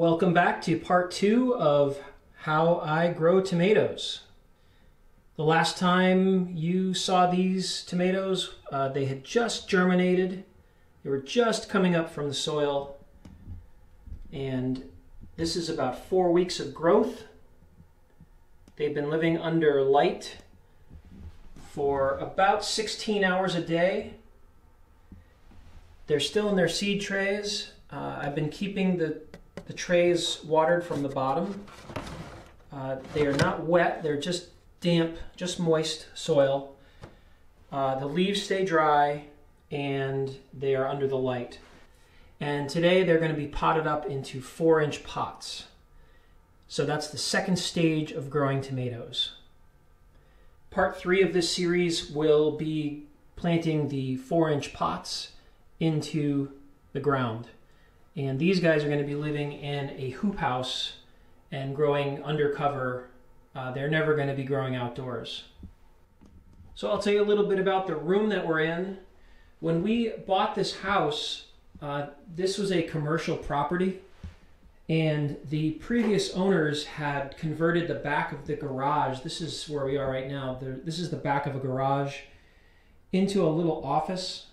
Welcome back to part 2 of how I grow tomatoes. The last time you saw these tomatoes, they had just germinated. They were just coming up from the soil. And this is about 4 weeks of growth. They've been living under light for about 16 hours a day. They're still in their seed trays. I've been keeping the trays watered from the bottom. They are not wet, they're just damp, just moist soil. The leaves stay dry and they are under the light. And today they're going to be potted up into 4-inch pots. So that's the second stage of growing tomatoes. Part 3 of this series will be planting the 4-inch pots into the ground. And these guys are going to be living in a hoop house and growing undercover. They're never going to be growing outdoors. So I'll tell you a little bit about the room that we're in. When we bought this house, this was a commercial property, and the previous owners had converted the back of the garage. This is where we are right now. This is the back of a garage into a little office.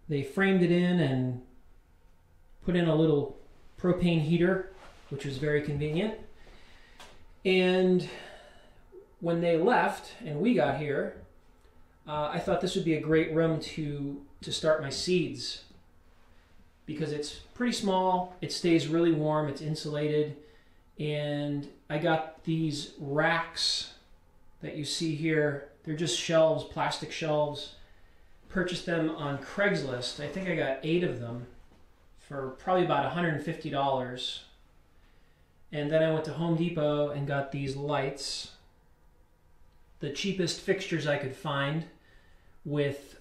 They framed it in and put in a little propane heater, which was very convenient. And when they left and we got here, I thought this would be a great room to start my seeds, because it's pretty small, it stays really warm, it's insulated, and I got these racks that you see here. They're just shelves, plastic shelves. Purchased them on Craigslist. I think I got 8 of them for probably about $150. And then I went to Home Depot and got these lights, the cheapest fixtures I could find, with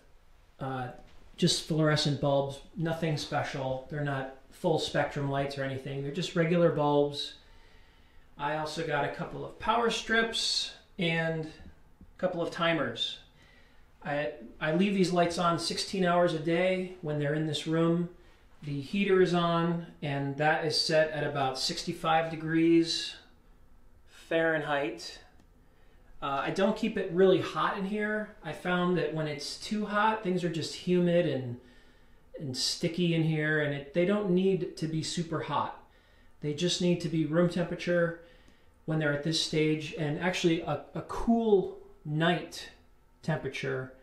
just fluorescent bulbs, nothing special. They're not full spectrum lights or anything, they're just regular bulbs. I also got a couple of power strips and a couple of timers. I leave these lights on 16 hours a day when they're in this room. The heater is on, and that is set at about 65 degrees Fahrenheit. I don't keep it really hot in here. I found that when it's too hot, things are just humid and sticky in here, and they don't need to be super hot. They just need to be room temperature when they're at this stage, and actually a cool night temperature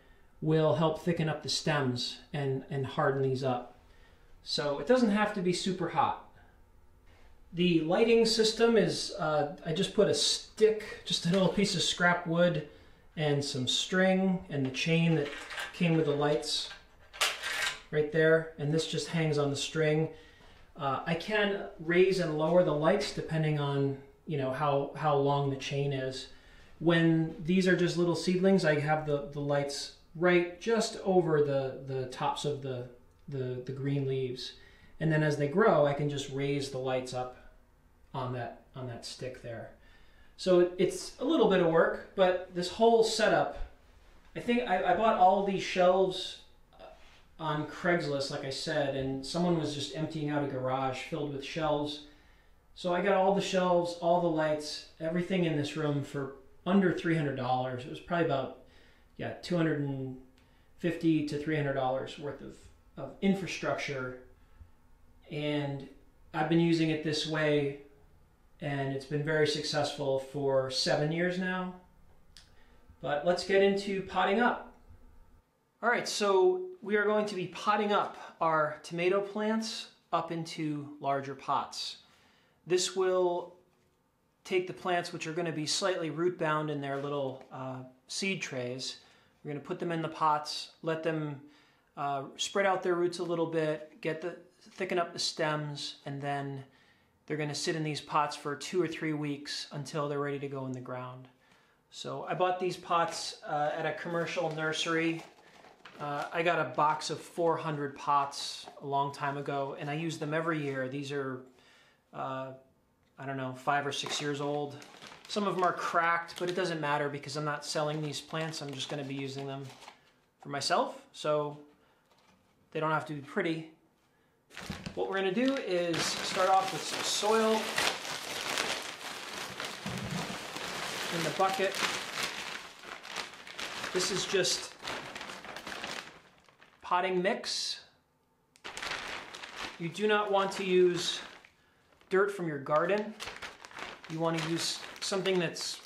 will help thicken up the stems and harden these up. So it doesn't have to be super hot. The lighting system is, I just put a stick, just a little piece of scrap wood and some string and the chain that came with the lights right there, and this just hangs on the string. I can raise and lower the lights depending on how long the chain is. When these are just little seedlings, I have the lights right just over the tops of the green leaves, and then as they grow I can just raise the lights up on that stick there. So it's a little bit of work, but this whole setup, I think I bought all of these shelves on Craigslist, like I said, and someone was just emptying out a garage filled with shelves. So I got all the shelves, all the lights, everything in this room for under $300. It was probably about $250 to $300 worth of infrastructure, and I've been using it this way, and it's been very successful for 7 years now. But let's get into potting up. Alright, so we are going to be potting up our tomato plants up into larger pots. This will take the plants, which are going to be slightly root bound in their little seed trays. We're going to put them in the pots, let them spread out their roots a little bit, thicken up the stems, and then they're going to sit in these pots for 2 or 3 weeks until they're ready to go in the ground. So I bought these pots at a commercial nursery. I got a box of 400 pots a long time ago, and I use them every year. These are, I don't know, 5 or 6 years old. Some of them are cracked, but it doesn't matter because I'm not selling these plants. I'm just going to be using them for myself, so they don't have to be pretty. What we're going to do is start off with some soil in the bucket. This is just potting mix. You do not want to use dirt from your garden. You want to use something that's,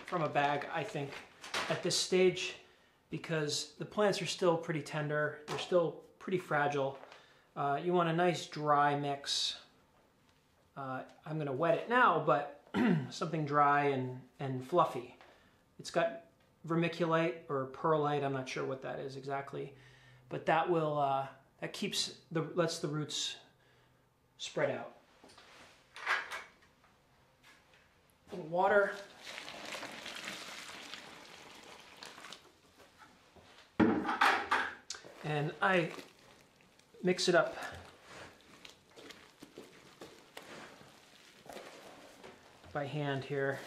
from a bag, I think, at this stage, because the plants are still pretty tender. They're still pretty fragile. You want a nice dry mix. I'm going to wet it now, but something dry and fluffy. It's got vermiculite or perlite. I'm not sure what that is exactly, but that will lets the roots spread out. A little water. And I mix it up by hand here.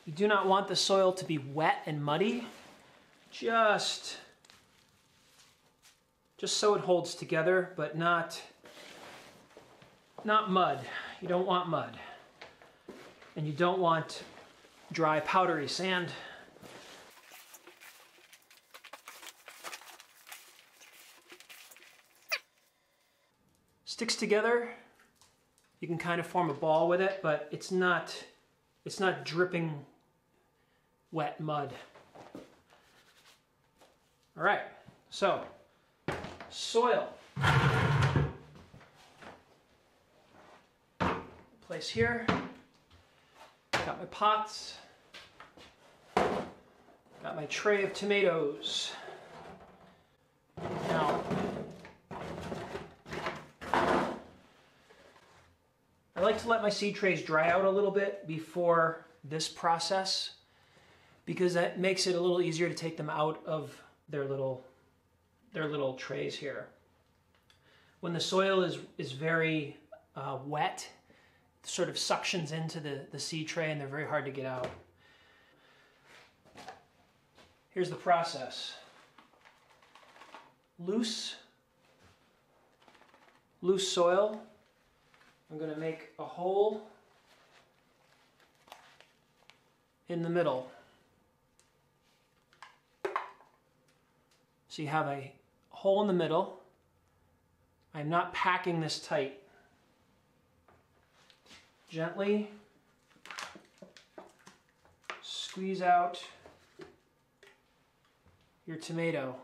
You do not want the soil to be wet and muddy, just so it holds together, but not mud. You don't want mud. And you don't want dry, powdery sand. Sticks together. You can kind of form a ball with it, but it's not dripping wet mud. All right, so soil. Place here. Got my pots. Got my tray of tomatoes. Now, I like to let my seed trays dry out a little bit before this process, because that makes it a little easier to take them out of their little trays here. When the soil is very wet, it sort of suctions into the seed tray and they're very hard to get out. Here's the process. Loose soil. I'm going to make a hole in the middle. So you have a hole in the middle. I'm not packing this tight. Gently squeeze out your tomato.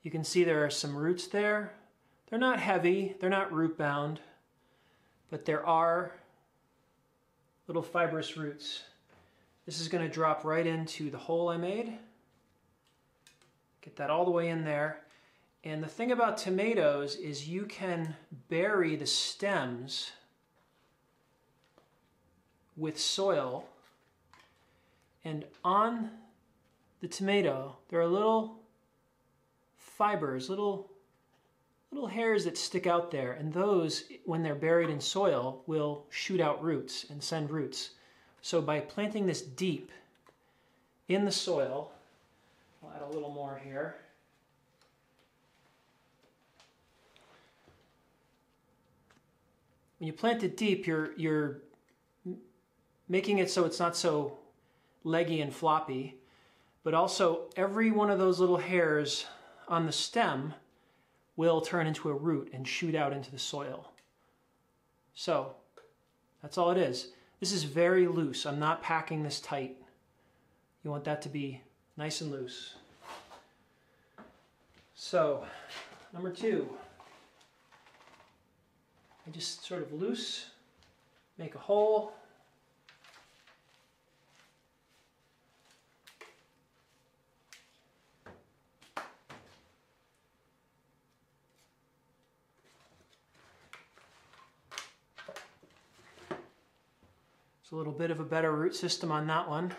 You can see there are some roots there. They're not heavy, they're not root bound, but there are little fibrous roots. This is going to drop right into the hole I made. Get that all the way in there. And the thing about tomatoes is you can bury the stems with soil, and on the tomato there are little fibers, little hairs that stick out there, and those, when they're buried in soil, will shoot out roots and send roots. So by planting this deep in the soil, I'll add a little more here. When you plant it deep, you're making it so it's not so leggy and floppy, but also every one of those little hairs on the stem will turn into a root and shoot out into the soil. So that's all it is. This is very loose. I'm not packing this tight. You want that to be nice and loose. So, number 2. I just sort of loose, make a hole. It's a little bit of a better root system on that one.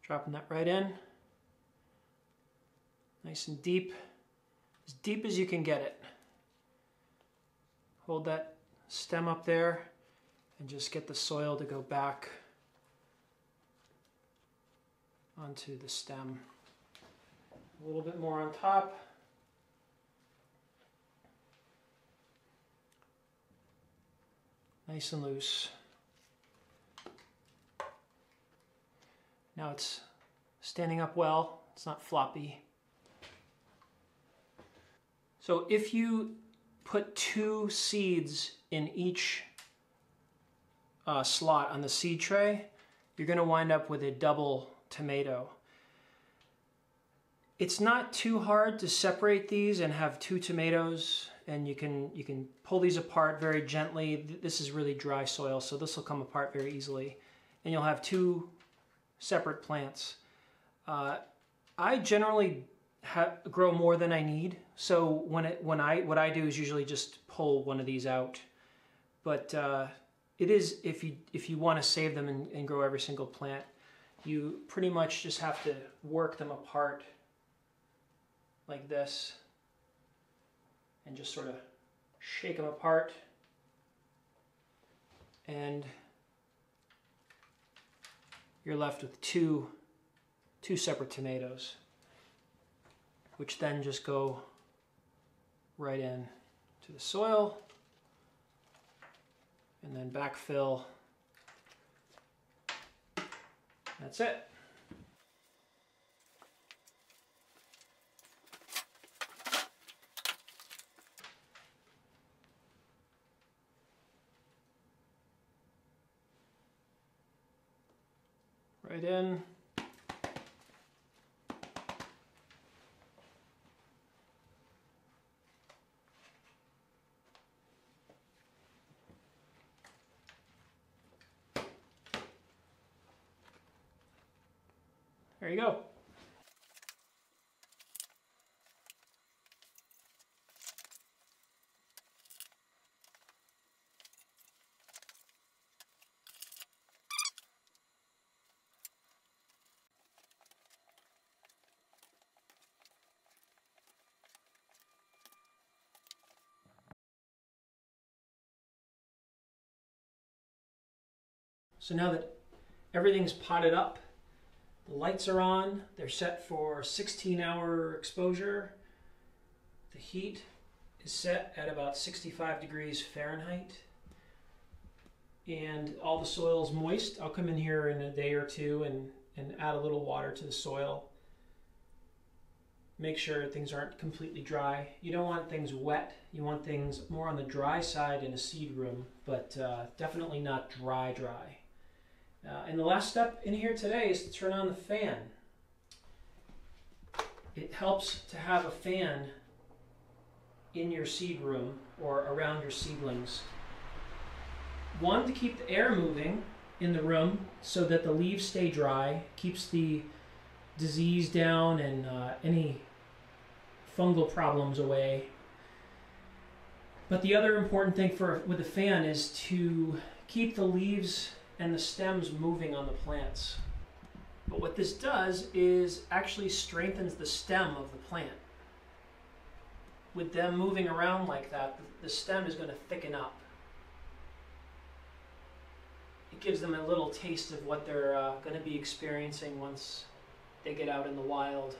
Dropping that right in. Nice and deep as you can get it. Hold that stem up there and just get the soil to go back onto the stem. A little bit more on top. Nice and loose. Now it's standing up well, it's not floppy. So if you put 2 seeds in each slot on the seed tray, you're going to wind up with a double tomato. It's not too hard to separate these and have 2 tomatoes, and you can pull these apart very gently. This is really dry soil, so this will come apart very easily, and you'll have 2 separate plants. I generally grow more than I need, so what I do is usually just pull one of these out. But it is, if you want to save them and grow every single plant, you pretty much just have to work them apart like this and just sort of shake them apart, and you're left with two separate tomatoes, which then just go right in to the soil and then backfill. That's it. Right in. There you go. So now that everything's potted up, the lights are on, they're set for 16-hour exposure. The heat is set at about 65 degrees Fahrenheit. And all the soil is moist. I'll come in here in a day or two and add a little water to the soil. Make sure things aren't completely dry. You don't want things wet. You want things more on the dry side in a seed room, but definitely not dry. And the last step in here today is to turn on the fan. It helps to have a fan in your seed room or around your seedlings. One, to keep the air moving in the room so that the leaves stay dry, keeps the disease down and any fungal problems away. But the other important thing with the fan is to keep the leaves and the stems moving on the plants. But what this does is actually strengthens the stem of the plant. With them moving around like that, the stem is going to thicken up. It gives them a little taste of what they're going to be experiencing once they get out in the wild.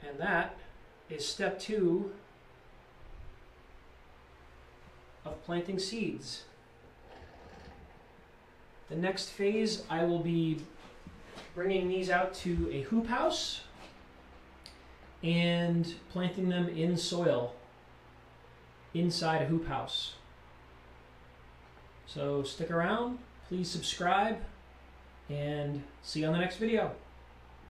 And that is step 2 of planting seeds. The next phase, I will be bringing these out to a hoop house and planting them in soil inside a hoop house. So stick around, please subscribe, and see you on the next video.